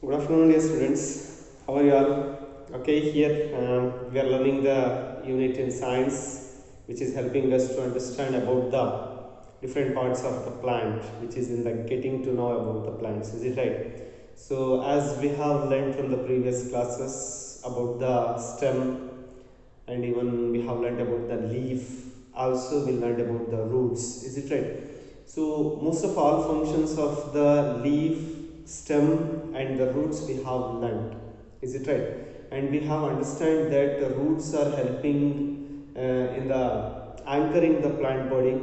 Good afternoon, dear students. How are you all? Okay, here we are learning the unit in science, which is helping us to understand about the different parts of the plant, which is in the getting to know about the plants. Is it right? So, as we have learned from the previous classes about the stem, and even we have learned about the leaf. Also, we learned about the roots. Is it right? So, most of all functions of the leaf, stem and the roots we have learnt. Is it right? And we have understand that the roots are helping in the anchoring the plant body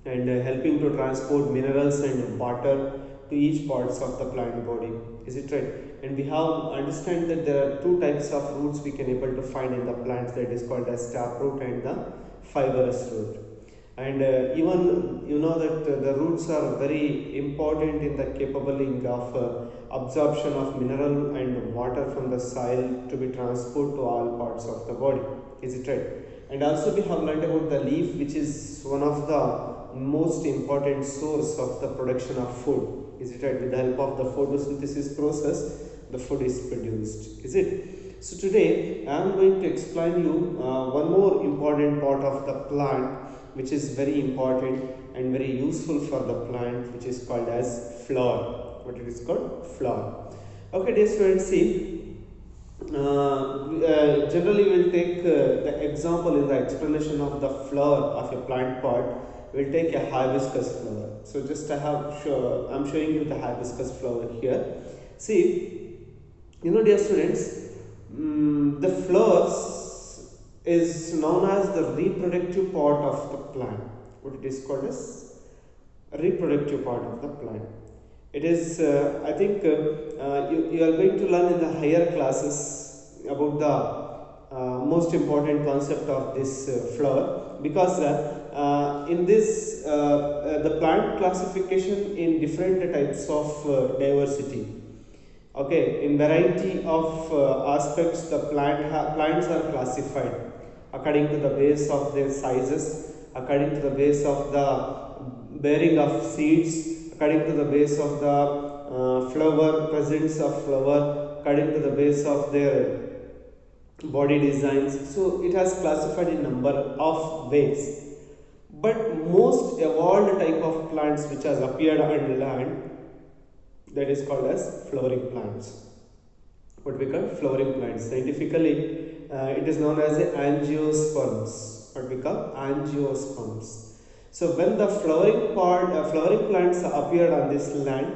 and helping to transport minerals and water to each parts of the plant body. Is it right? And we have understand that there are two types of roots we can able to find in the plants, that is called as taproot and the fibrous root. And even you know that the roots are very important in the capability of absorption of mineral and water from the soil to be transported to all parts of the body. Is it right? And also we have learned about the leaf, which is one of the most important source of the production of food. Is it right? With the help of the photosynthesis process, the food is produced. Is it? So today I am going to explain you one more important part of the plant, which is very important and very useful for the plant, which is called as flower. What it is called? Flower. Okay, dear students, see, generally we'll take the example in the explanation of the flower of a plant part. We'll take a hibiscus flower. So just I'm showing you the hibiscus flower here. See, you know, dear students, the flowers is known as the reproductive part of the plant. What it is called as reproductive part of the plant. It is, I think, you are going to learn in the higher classes about the most important concept of this flower, because in this the plant classification in different types of diversity. Okay, in variety of aspects, the plants are classified according to the base of their sizes, according to the base of the bearing of seeds, according to the base of the flower, presence of flower, according to the base of their body designs. So it has classified in number of ways. But most evolved type of plants which has appeared on land, that is called as flowering plants. What we call flowering plants. Scientifically, it is known as angiosperms. What we call angiosperms. So when the flowering plants appeared on this land,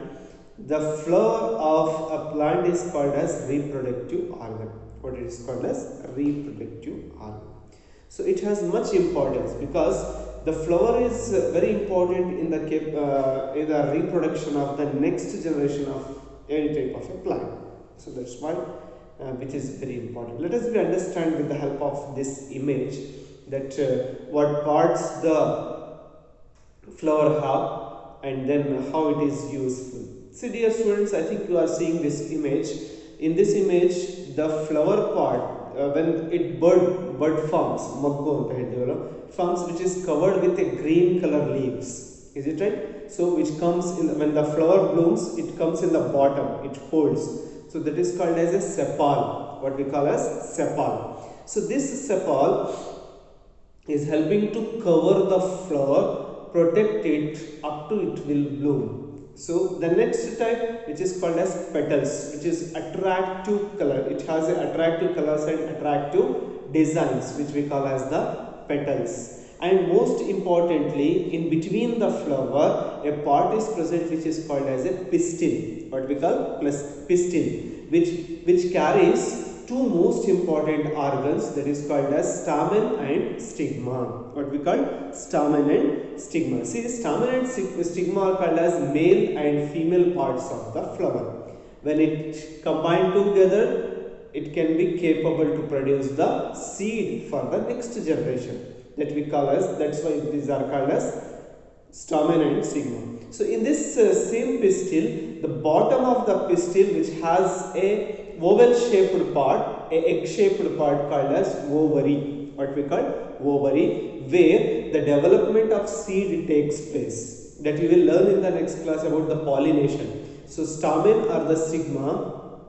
the flower of a plant is called as reproductive organ. What it is called as reproductive organ. So it has much importance because the flower is very important in the reproduction of the next generation of any type of a plant. So that's why which is very important. Let us understand with the help of this image that what parts the flower have and then how it is useful. See, dear students, I think you are seeing this image. In this image, the flower part, when it bud forms, forms, which is covered with a green color leaves. Is it right? So which comes in when the flower blooms, it comes in the bottom, it holds. So that is called as a sepal. What we call as sepal. So this sepal is helping to cover the flower, protect it up to it will bloom. So the next type, which is called as petals, which is attractive color. It has a attractive colors and attractive designs, which we call as the petals. And most importantly, in between the flower, a part is present which is called as a pistil. What we call pistil, which carries two most important organs, that is called as stamen and stigma. What we call stamen and stigma. See, stamen and stigma are called as male and female parts of the flower. When it combined together, it can be capable to produce the seed for the next generation. That we call as, that's why these are called as stamen and stigma. So in this same pistil, the bottom of the pistil, which has a oval shaped part, a egg shaped part called as ovary. What we call ovary, where the development of seed takes place. That you will learn in the next class about the pollination. So stamen or the stigma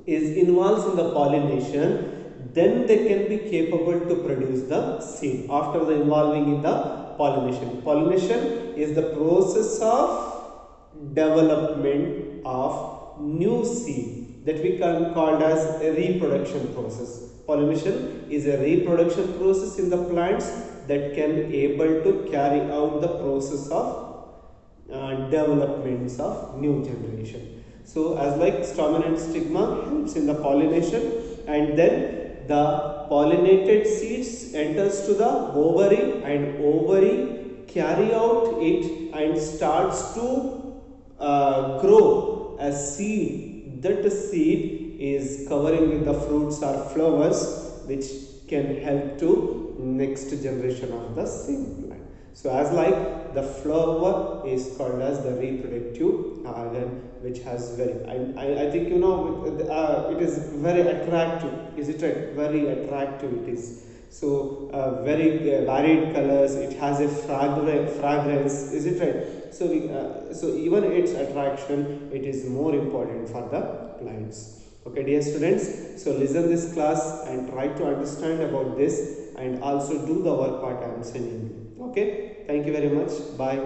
is involved in the pollination, then they can be capable to produce the seed after the involving in the pollination. Pollination is the process of development of new seed that we can call as a reproduction process. Pollination is a reproduction process in the plants that can able to carry out the process of developments of new generation. So as like stamen and stigma helps in the pollination, and then the pollinated seeds enters to the ovary, and ovary carry out it and starts to grow a seed. That seed is covering with the fruits or flowers which can help to next generation of the same plant. So as like the flower is called as the reproductive organ, which has very, I think you know it is very attractive, is it right? Very attractive it is. So very varied colors, it has a fragrance, is it right? So so even its attraction, it is more important for the plants. Okay dear students, so listen this class and try to understand about this, and also do the work part I am sending you. Okay, thank you very much. Bye.